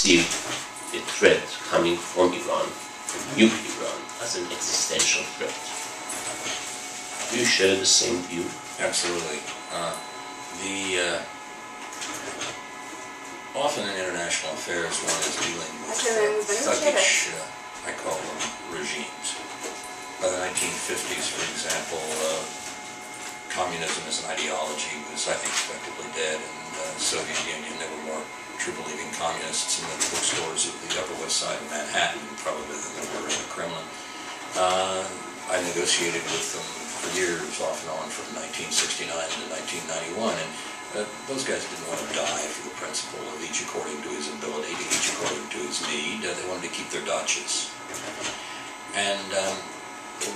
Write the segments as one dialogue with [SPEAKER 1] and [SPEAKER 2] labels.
[SPEAKER 1] perceive the threat coming from Iran, from nuclear Iran, as an existential threat. Do you share the same view?
[SPEAKER 2] Absolutely. Often in international affairs, one is dealing with thuggish, I call them, regimes. By the 1950s, for example, communism as an ideology was, I think, effectively dead. In the Soviet Union, there were more true-believing communists in the bookstores of the Upper West Side of Manhattan, probably than there were in the Kremlin. I negotiated with them for years, off and on, from 1969 to 1991, and those guys didn't want to die for the principle of each according to his ability, each according to his need. They wanted to keep their dachas. And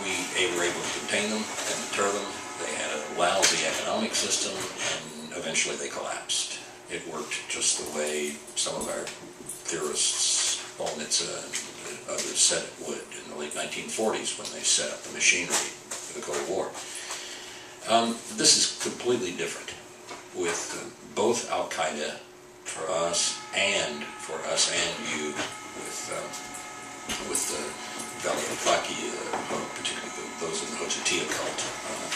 [SPEAKER 2] we were able to contain them and deter them. They had a lousy economic system, and eventually they collapsed. It worked just the way some of our theorists, Bolnitsa and others, said it would in the late 1940s when they set up the machinery for the Cold War. This is completely different with both Al-Qaeda for us and you with the Valley of Faqih, particularly those in the Hojatiya cult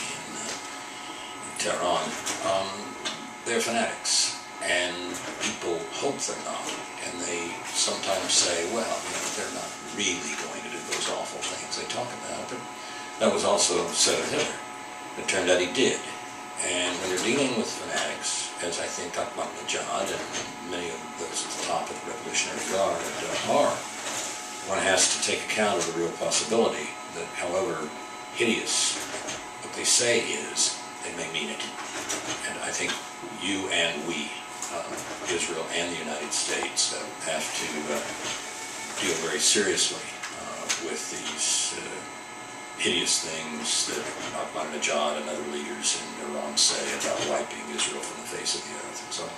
[SPEAKER 2] in Tehran. They're fanatics, and people hope they're not, and they sometimes say, well, they're not really going to do those awful things they talk about, but that was also said of Hitler. It turned out he did. And when you're dealing with fanatics, as I think Ahmadinejad and many of those at the top of the Revolutionary Guard are, one has to take account of the real possibility that however hideous what they say is, they may mean it. And I think you and we, Israel and the United States, have to deal very seriously with these hideous things that Ahmadinejad and other leaders in Iran say about wiping Israel from the face of the earth and so on.